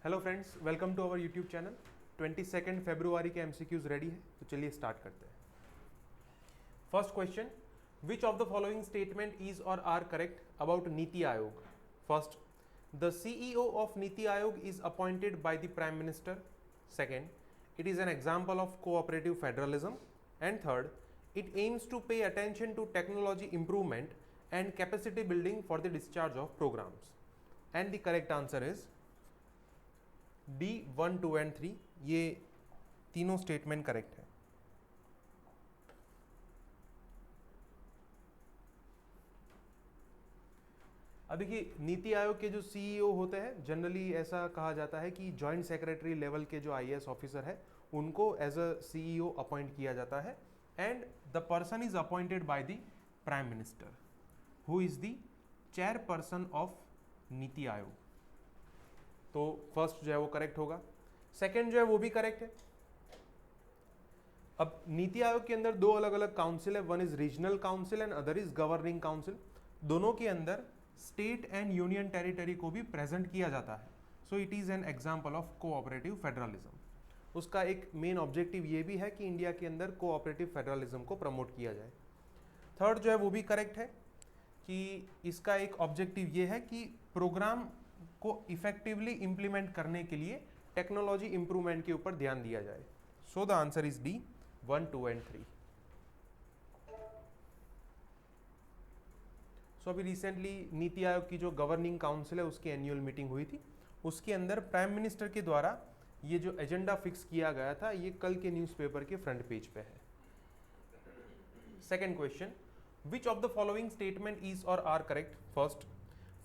Hello friends, welcome to our YouTube channel. 22 फरवरी के MCQs ready है, तो चलिए स्टार्ट करते हैं। First question, which of the following statement is or are correct about NITI Aayog? First, the CEO of NITI Aayog is appointed by the prime minister. Second, it is an example of cooperative federalism. And third, it aims to pay attention to technology improvement and capacity building for the discharge of programs. And the correct answer is D 1, 2 and 3. ये तीनों statement correct है। अब देखिए, नीति आयोग के जो CEO होते हैं, generally ऐसा कहा जाता है कि जॉइंट सेक्रेटरी लेवल के जो आईएएस ऑफिसर है उनको एज अ सीईओ अपॉइंट किया जाता है, and the person is appointed by the prime minister who is the chairperson of NITI आयोग। तो फर्स्ट जो है वो करेक्ट होगा, सेकंड जो है वो भी करेक्ट है। अब नीति आयोग के अंदर दो अलग अलग काउंसिल है, one is regional council and other is governing council. दोनों के अंदर स्टेट एंड यूनियन टेरिटरी को भी प्रेजेंट किया जाता है। So it is an example of cooperative federalism. उसका एक मेन ऑब्जेक्टिव ये भी है कि इंडिया के अंदर कोऑपरेटिव फेडरलिज्म को प्रमोट किया जाए। थर्ड जो है वो भी करेक्ट है कि इसका एक ऑब्जेक्टिव ये है कि प्रोग्राम को इफेक्टिवली इंप्लीमेंट करने के लिए टेक्नोलॉजी इंप्रूवमेंट के ऊपर ध्यान दिया जाए। सो the answer is D 1, 2 and 3। सो अभी रिसेंटली नीति आयोग की जो गवर्निंग काउंसिल है उसकी एनुअल मीटिंग हुई थी। उसके अंदर प्राइम मिनिस्टर के द्वारा ये जो एजेंडा फिक्स किया गया था, ये कल के न्यूज़पेपर के फ्रंट पेज पे है। Second question, which of the following statement is or are correct? First,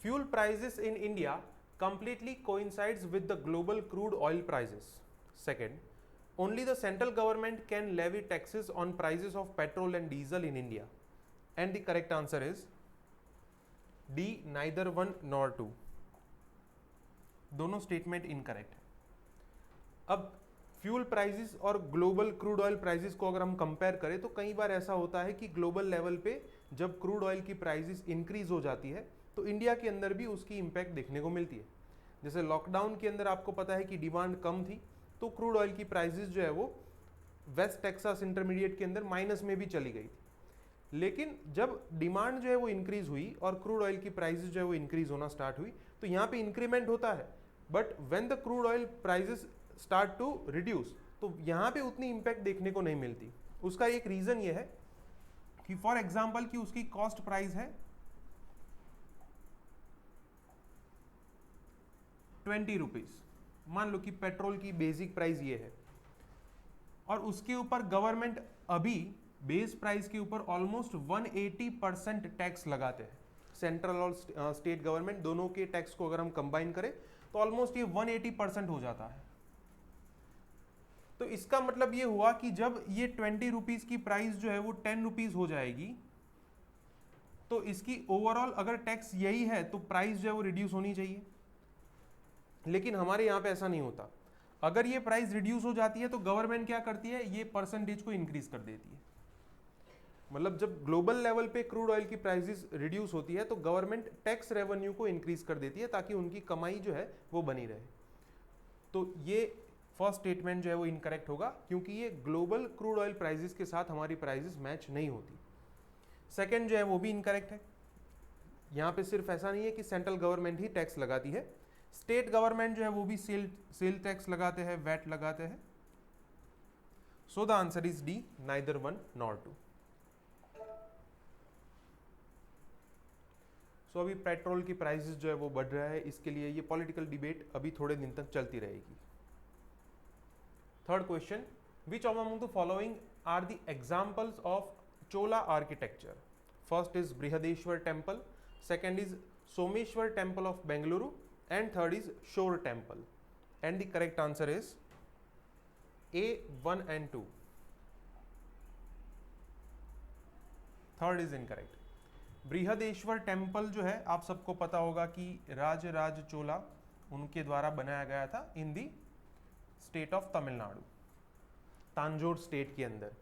fuel prices in India completely coincides with the global crude oil prices. Second, only the central government can levy taxes on prices of petrol and diesel in India. And the correct answer is D, neither 1 nor 2. दोनों statement incorrect है। अब fuel prices और global crude oil prices को अगर हम compare करें तो कई बार ऐसा होता है कि ग्लोबल लेवल पे जब क्रूड ऑयल की प्राइसेस इंक्रीज हो जाती है तो इंडिया के अंदर भी उसकी इंपैक्ट देखने को मिलती है। जैसे लॉकडाउन के अंदर आपको पता है कि डिमांड कम थी, तो क्रूड ऑयल की प्राइसेस जो है वो वेस्ट टेक्सास इंटरमीडिएट के अंदर माइनस में भी चली गई थी। लेकिन जब डिमांड जो है वो इंक्रीज हुई और क्रूड ऑयल की प्राइसेस जो है वो इंक्रीज होना स्टार्ट हुई, तो यहाँ पे इंक्रीमेंट होता है, but when the crude oil prices start to reduce, तो यहाँ पे उतनी इंपैक्ट देखने को नहीं मिलती। उसका एक रीजन ये है कि फॉर एग्जाम्पल कि उसकी कॉस्ट प्राइस है 20 रुपीज, मान लो कि पेट्रोल की बेसिक प्राइस ये है, और उसके ऊपर गवर्नमेंट अभी बेस प्राइस के ऊपर ऑलमोस्ट 180% टैक्स लगाते हैं। सेंट्रल और स्टेट गवर्नमेंट दोनों के टैक्स को अगर हम कंबाइन करें तो ऑलमोस्ट ये 180% हो जाता है। तो इसका मतलब ये हुआ कि जब ये 20 रुपीज की प्राइस जो है वो 10 रुपीज हो जाएगी, तो इसकी ओवरऑल अगर टैक्स यही है तो प्राइस जो है वो रिड्यूस होनी चाहिए। लेकिन हमारे यहाँ पे ऐसा नहीं होता। अगर ये प्राइस रिड्यूस हो जाती है तो गवर्नमेंट क्या करती है, ये परसेंटेज को इंक्रीज कर देती है। मतलब जब ग्लोबल लेवल पे क्रूड ऑयल की प्राइसेस रिड्यूस होती है तो गवर्नमेंट टैक्स रेवेन्यू को इंक्रीज कर देती है ताकि उनकी कमाई जो है वो बनी रहे। तो ये फर्स्ट स्टेटमेंट जो है वो इनकरेक्ट होगा, क्योंकि ये ग्लोबल क्रूड ऑयल प्राइसेस के साथ हमारी प्राइसेस मैच नहीं होती। सेकेंड जो है वो भी इनकरेक्ट है। यहाँ पे सिर्फ ऐसा नहीं है कि सेंट्रल गवर्नमेंट ही टैक्स लगाती है, स्टेट गवर्नमेंट जो है वो भी सेल टैक्स लगाते हैं, वैट लगाते हैं। So the answer is D, neither 1 nor 2। सो अभी पेट्रोल की प्राइसेस जो है वो बढ़ रहा है, इसके लिए ये पॉलिटिकल डिबेट अभी थोड़े दिन तक चलती रहेगी। Third question, which among the following are the examples of Chola architecture? First is Brihadeshwara temple, second is Someshwara temple of Bengaluru, and third is Shore Temple. And the correct answer is A, 1 and 2. Third is incorrect. Brihadeshwara temple जो है आप सबको पता होगा कि राज चोला उनके द्वारा बनाया गया था in the state of Tamil Nadu, Tanjore state के अंदर।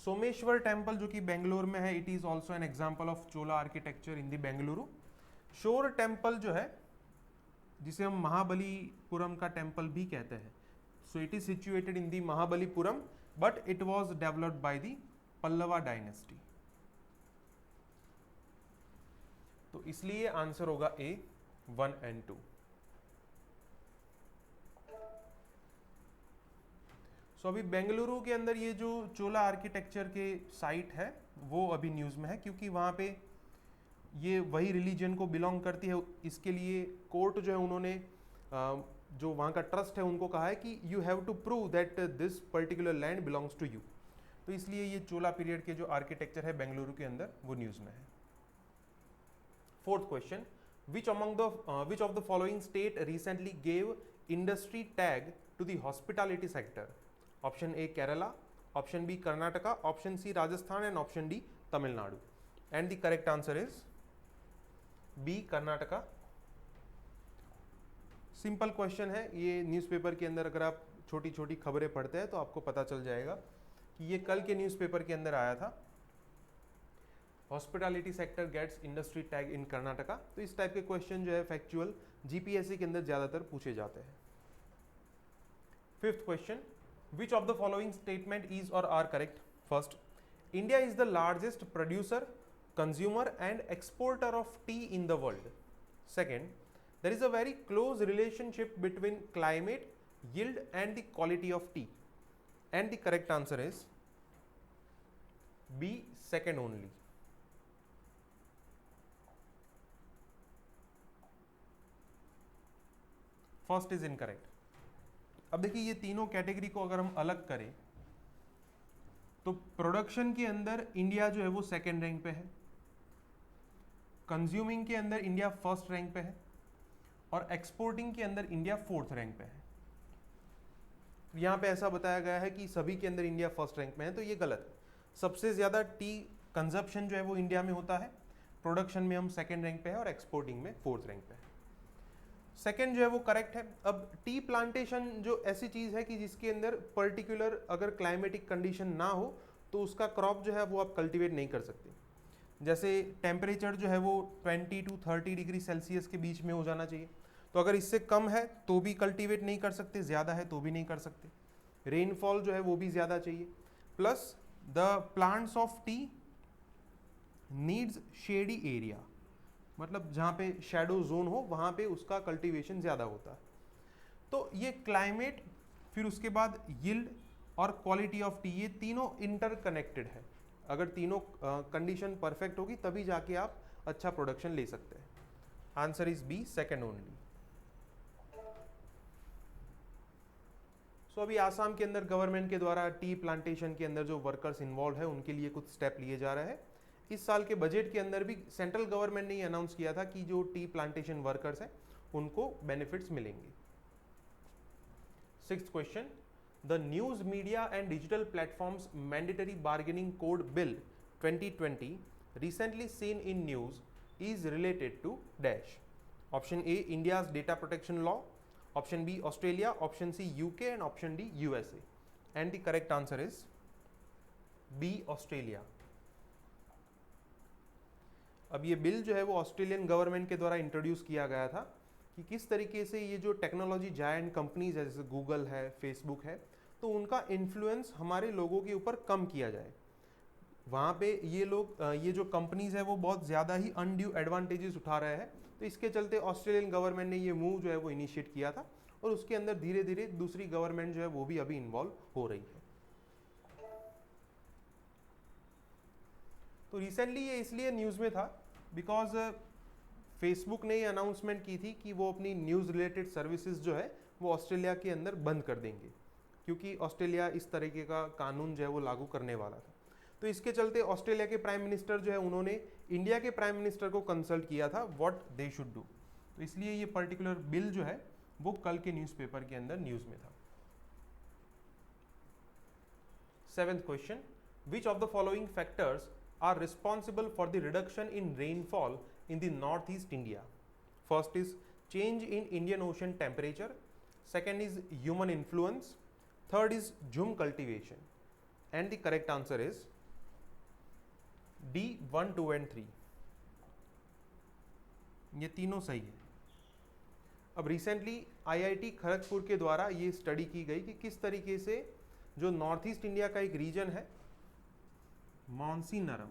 सोमेश्वर टेम्पल जो कि बेंगलोर में है, it is also an example of Chola architecture in the Bengaluru. Shore temple जो है जिसे हम महाबलीपुरम का टेम्पल भी कहते हैं. So it is situated in the Mahabalipuram, but it was developed by the Pallava dynasty. तो इसलिए आंसर होगा ए 1 एंड 2. सो अभी बेंगलुरु के अंदर ये जो चोला आर्किटेक्चर के साइट है वो अभी न्यूज़ में है, क्योंकि वहाँ पे ये वही रिलीजन को बिलोंग करती है. इसके लिए कोर्ट जो है उन्होंने जो वहाँ का ट्रस्ट है उनको कहा है कि you have to prove that this particular land belongs to you. तो इसलिए ये चोला पीरियड के जो आर्किटेक्चर है बेंगलुरु के अंदर वो न्यूज़ में है. Fourth question, which of the following state recently gave industry tag to the hospitality sector? Option A Kerala, option B Karnataka, option C Rajasthan and option D Tamil Nadu. And the correct answer is B Karnataka. Simple question है ये. Newspaper के अंदर अगर आप छोटी छोटी खबरें पढ़ते हैं तो आपको पता चल जाएगा कि ये कल के न्यूज़पेपर के अंदर आया था. Hospitality sector gets industry tag in Karnataka. तो इस टाइप के क्वेश्चन जो है फैक्चुअल जीपीएससी के अंदर ज़्यादातर पूछे जाते हैं. Fifth question, which of the following statement is or are correct? First, India is the largest producer, consumer and exporter of tea in the world. Second, there is a very close relationship between climate, yield and the quality of tea. And the correct answer is B, second only. First is incorrect. अब देखिए ये तीनों category को अगर हम अलग करें तो प्रोडक्शन के अंदर इंडिया जो है वो सेकेंड रैंक पे है, कंज्यूमिंग के अंदर इंडिया फर्स्ट रैंक पे है और एक्सपोर्टिंग के अंदर इंडिया फोर्थ रैंक पे है. यहाँ पे ऐसा बताया गया है कि सभी के अंदर इंडिया फर्स्ट रैंक में है, तो ये गलत है. सबसे ज़्यादा टी कंजप्शन जो है वो इंडिया में होता है, प्रोडक्शन में हम सेकेंड रैंक पे है और एक्सपोर्टिंग में फोर्थ रैंक पे है. सेकेंड जो है वो करेक्ट है. अब टी प्लांटेशन जो ऐसी चीज़ है कि जिसके अंदर पर्टिकुलर अगर क्लाइमेटिक कंडीशन ना हो तो उसका क्रॉप जो है वो आप कल्टीवेट नहीं कर सकते. जैसे टेम्परेचर जो है वो 20 to 30 डिग्री सेल्सियस के बीच में हो जाना चाहिए. तो अगर इससे कम है तो भी कल्टीवेट नहीं कर सकते, ज़्यादा है तो भी नहीं कर सकते. रेनफॉल जो है वो भी ज़्यादा चाहिए. Plus the plants of T needs shady area, मतलब जहाँ पे शैडो जोन हो वहाँ पे उसका कल्टीवेशन ज़्यादा होता है. तो ये क्लाइमेट, फिर उसके बाद यील्ड और क्वालिटी ऑफ टी, ये तीनों इंटरकनेक्टेड है. अगर तीनों कंडीशन परफेक्ट होगी तभी जाके आप अच्छा प्रोडक्शन ले सकते हैं. Answer is B, second only. So अभी आसाम के अंदर गवर्नमेंट के द्वारा टी प्लांटेशन के अंदर जो वर्कर्स इन्वॉल्व है उनके लिए कुछ स्टेप लिए जा रहे हैं. इस साल के बजट के अंदर भी सेंट्रल गवर्नमेंट ने अनाउंस किया था कि जो टी प्लांटेशन वर्कर्स हैं उनको बेनिफिट्स मिलेंगे. Sixth question, the news media and digital platforms mandatory bargaining code bill 2020 recently seen in news is related to dash. Option A India's data protection law, option B Australia, option C UK and option D USA. And the correct answer is B Australia. अब ये bill जो है वो Australian government के द्वारा introduce किया गया था कि किस तरीके से ये जो टेक्नोलॉजी जायंट कंपनीज है जैसे गूगल है, फेसबुक है, तो उनका इन्फ्लुएंस हमारे लोगों के ऊपर कम किया जाए. वहाँ पे ये लोग ये जो कंपनीज है वो बहुत ज़्यादा ही अनड्यू एडवांटेजेस उठा रहे हैं. तो इसके चलते ऑस्ट्रेलियन गवर्नमेंट ने ये मूव जो है वो इनिशिएट किया था और उसके अंदर धीरे धीरे दूसरी गवर्नमेंट जो है वो भी अभी इन्वॉल्व हो रही है. तो रिसेंटली ये इसलिए न्यूज़ में था बिकॉज फेसबुक ने ये अनाउंसमेंट की थी कि वो अपनी न्यूज़ रिलेटेड सर्विसेज जो है वो ऑस्ट्रेलिया के अंदर बंद कर देंगे, क्योंकि ऑस्ट्रेलिया इस तरीके का कानून जो है वो लागू करने वाला था. तो इसके चलते ऑस्ट्रेलिया के प्राइम मिनिस्टर जो है उन्होंने इंडिया के प्राइम मिनिस्टर को कंसल्ट किया था व्हाट दे शुड डू. तो इसलिए ये पर्टिकुलर बिल जो है वो कल के न्यूज़पेपर के अंदर न्यूज़ में था. Seventh question, which of the following factors are responsible for the reduction in rainfall in the north east India? First is change in Indian ocean temperature, second is human influence, third is jhum cultivation. And the correct answer is D 1, 2 and 3. ये तीनों सही है. अब recently IIT Kharagpur के द्वारा ये study की गई कि किस तरीके से जो नॉर्थ ईस्ट इंडिया का एक रीजन है मॉन्सीनरम,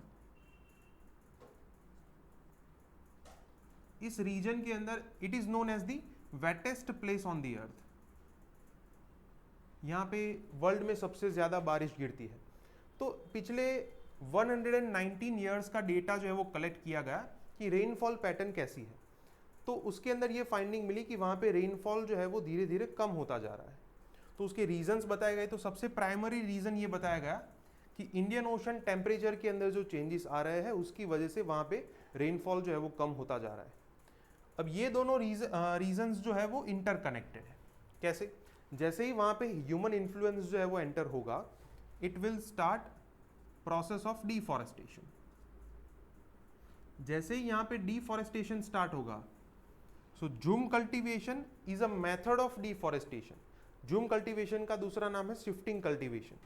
इस रीजन के अंदर it is known as the wettest place on the earth, यहाँ पे वर्ल्ड में सबसे ज्यादा बारिश गिरती है। तो पिछले 119 ईयर्स का डेटा जो है वो कलेक्ट किया गया कि रेनफॉल पैटर्न कैसी है, तो उसके अंदर ये फाइंडिंग मिली कि वहाँ पे रेनफॉल जो है वो धीरे धीरे कम होता जा रहा है। तो उसके रीजंस बताए गए, तो सबसे प्राइमरी रीजन ये बताया गया कि इंडियन ओशन टेम्परेचर के अंदर जो चेंजेस आ रहे हैं उसकी वजह से वहाँ पे रेनफॉल जो है वो कम होता जा रहा है। अब ये दोनों रीजंस जो है वो इंटरकनेक्टेड है। कैसे? जैसे ही वहाँ पे ह्यूमन इन्फ्लुएंस जो है वो एंटर होगा, it will start process of deforestation. जैसे ही यहाँ पे डिफॉरेस्टेशन स्टार्ट होगा, so jhum cultivation is a method of deforestation. Jhum cultivation का दूसरा नाम है शिफ्टिंग कल्टीवेशन।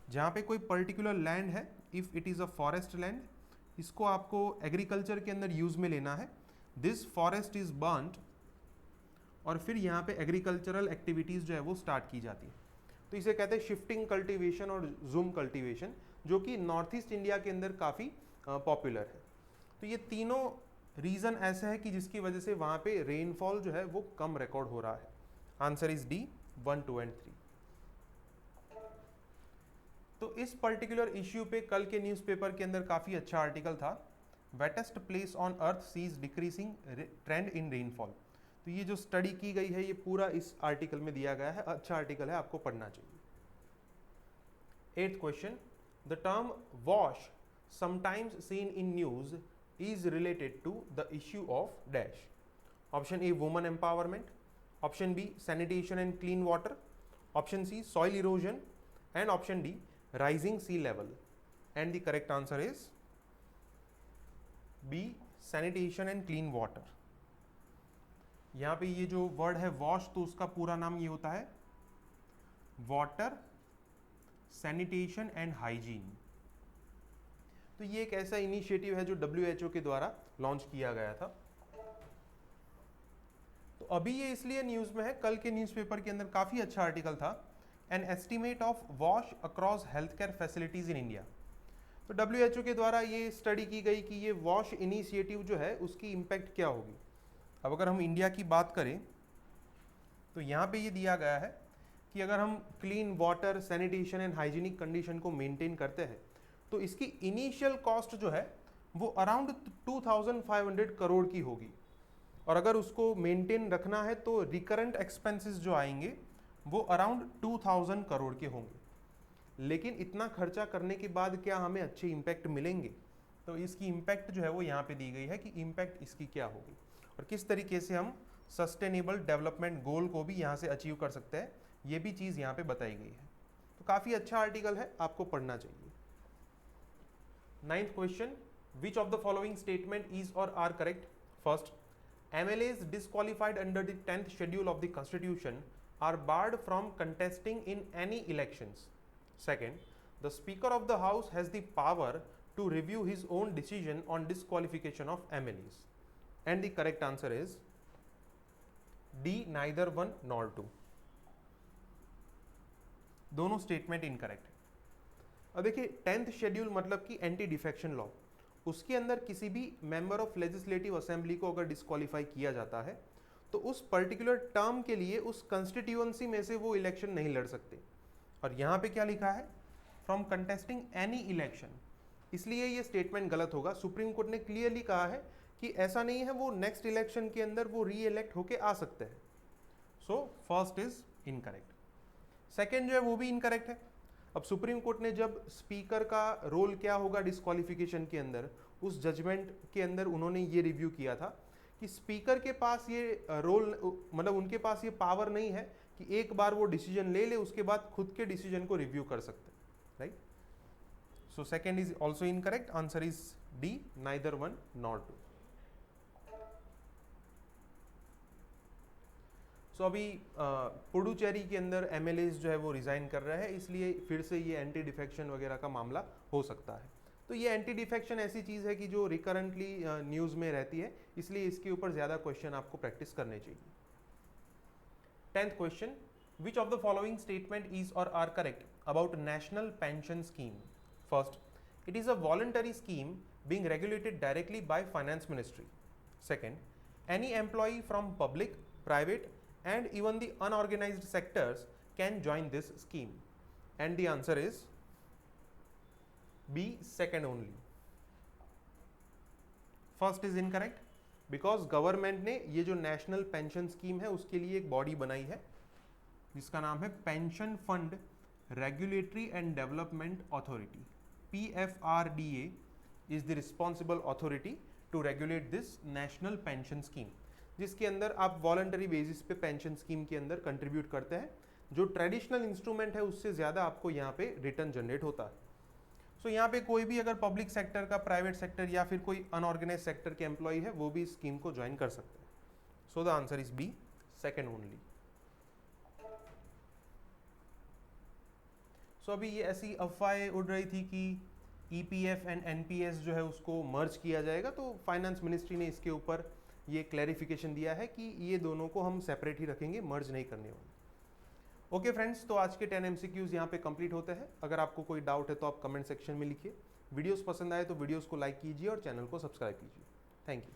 जहाँ पे कोई पर्टिकुलर लैंड है, if it is a forest land, इसको आपको एग्रीकल्चर के अंदर यूज में लेना है। दिस फॉरेस्ट इज बर्न्ड और फिर यहाँ पे एग्रीकल्चरल एक्टिविटीज जो है वो स्टार्ट की जाती है। तो इसे कहते हैं शिफ्टिंग कल्टीवेशन और जूम कल्टीवेशन, जो कि नॉर्थ ईस्ट इंडिया के अंदर काफ़ी पॉपुलर है। तो ये तीनों रीज़न ऐसे है कि जिसकी वजह से वहाँ पे रेनफॉल जो है वो कम रिकॉर्ड हो रहा है। Answer is D 1, 2 and 3। तो इस पर्टिकुलर इश्यू पे कल के न्यूज़पेपर के अंदर काफ़ी अच्छा आर्टिकल था, wettest place on earth sees decreasing trend in rainfall. तो ये जो स्टडी की गई है ये पूरा इस आर्टिकल में दिया गया है, अच्छा आर्टिकल है, आपको पढ़ना चाहिए। 8th question, the term wash sometimes seen in news is related to the issue of dash. Option A, woman empowerment. Option B, sanitation and clean water. Option C, soil erosion. And option D, rising sea level. And the correct answer is B, sanitation and clean water. यहाँ पे ये जो word है wash, तो उसका पूरा नाम ये होता है वाटर, सैनिटेशन एंड हाइजीन। तो ये एक ऐसा इनिशिएटिव है जो WHO के द्वारा लॉन्च किया गया था। तो अभी ये इसलिए न्यूज़ में है, कल के न्यूज़पेपर के अंदर काफ़ी अच्छा आर्टिकल था, an estimate of wash across health care facilities in India. तो WHO के द्वारा ये स्टडी की गई कि ये वॉश इनिशिएटिव जो है उसकी इम्पैक्ट क्या होगी। अब अगर हम इंडिया की बात करें तो यहाँ पे ये दिया गया है कि अगर हम clean water, sanitation and hygienic condition को मेंटेन करते हैं तो इसकी इनिशियल कॉस्ट जो है वो अराउंड 2500 करोड़ की होगी, और अगर उसको मेंटेन रखना है तो रिकरेंट एक्सपेंसेस जो आएंगे वो अराउंड 2000 करोड़ के होंगे। लेकिन इतना खर्चा करने के बाद क्या हमें अच्छे इम्पैक्ट मिलेंगे? तो इसकी इम्पैक्ट जो है वो यहाँ पे दी गई है कि इम्पैक्ट इसकी क्या होगी और किस तरीके से हम सस्टेनेबल डेवलपमेंट गोल को भी यहाँ से अचीव कर सकते हैं, ये भी चीज़ यहाँ पे बताई गई है। तो काफ़ी अच्छा आर्टिकल है, आपको पढ़ना चाहिए। 9th question, which of the following statement is or are correct? First, MLAs disqualified under the 10th schedule of the Constitution are barred from contesting in any elections. Second, the Speaker of the House has the power to review his own decision on disqualification of MLAs. And the correct answer is D, neither one nor two. दोनों statement incorrect है। अब देखिए 10th schedule मतलब कि anti defection law, उसके अंदर किसी भी मेंबर ऑफ लेजिस्लेटिव असेंबली को अगर डिस्क्वालीफाई किया जाता है तो उस पर्टिकुलर टर्म के लिए उस कंस्टिट्यूएंसी में से वो इलेक्शन नहीं लड़ सकते। और यहाँ पे क्या लिखा है? फ्रॉम कंटेस्टिंग एनी इलेक्शन, इसलिए ये स्टेटमेंट गलत होगा। सुप्रीम कोर्ट ने क्लियरली कहा है कि ऐसा नहीं है, वो नेक्स्ट इलेक्शन के अंदर वो री इलेक्ट होके आ सकते हैं। So first is incorrect. Second जो है वो भी इनकरेक्ट है। अब सुप्रीम कोर्ट ने जब स्पीकर का रोल क्या होगा डिस्क्वालिफिकेशन के अंदर, उस जजमेंट के अंदर उन्होंने ये रिव्यू किया था कि स्पीकर के पास ये रोल, मतलब उनके पास ये पावर नहीं है कि एक बार वो डिसीजन ले ले उसके बाद खुद के डिसीजन को रिव्यू कर सकते, right. So second is also incorrect, answer is D, neither one nor two. So अभी पुडुचेरी के अंदर MLAs जो है वो रिज़ाइन कर रहे हैं, इसलिए फिर से ये एंटी डिफेक्शन वगैरह का मामला हो सकता है। तो ये एंटी डिफेक्शन ऐसी चीज़ है कि जो रिकरेंटली न्यूज़ में रहती है, इसलिए इसके ऊपर ज़्यादा क्वेश्चन आपको प्रैक्टिस करने चाहिए। 10th question, which of the following statement is or are correct about national pension scheme? First, it is a voluntary scheme being regulated directly by finance ministry. Second, any employee from public, private and even the unorganized sectors can join this scheme. And the answer is B, second only. First is incorrect because government ने ये जो national pension scheme है उसके लिए एक body बनाई है जिसका नाम है pension fund regulatory and development authority. PFRDA is the responsible authority to regulate this national pension scheme, जिसके अंदर आप वॉलंटरी बेसिस पे पेंशन स्कीम के अंदर कंट्रीब्यूट करते हैं. जो ट्रेडिशनल इंस्ट्रूमेंट है उससे ज़्यादा आपको यहाँ पे रिटर्न जनरेट होता है. सो यहाँ पे कोई भी अगर पब्लिक सेक्टर का, प्राइवेट सेक्टर या फिर कोई अनऑर्गेनाइज सेक्टर के एम्प्लॉय है वो भी इस स्कीम को ज्वाइन कर सकते हैं. So the answer is B, second only. So अभी ये ऐसी अफवाहें उड़ रही थी कि EPF एंड NPS जो है उसको मर्ज किया जाएगा, तो फाइनेंस मिनिस्ट्री ने इसके ऊपर ये क्लैरिफिकेशन दिया है कि ये दोनों को हम सेपरेट ही रखेंगे, मर्ज नहीं करने वाले. ओके फ्रेंड्स, तो आज के 10 MCQs यहाँ पे कंप्लीट होते हैं. अगर आपको कोई डाउट है तो आप कमेंट सेक्शन में लिखिए. वीडियोस पसंद आए तो वीडियोस को लाइक कीजिए और चैनल को सब्सक्राइब कीजिए. Thank you.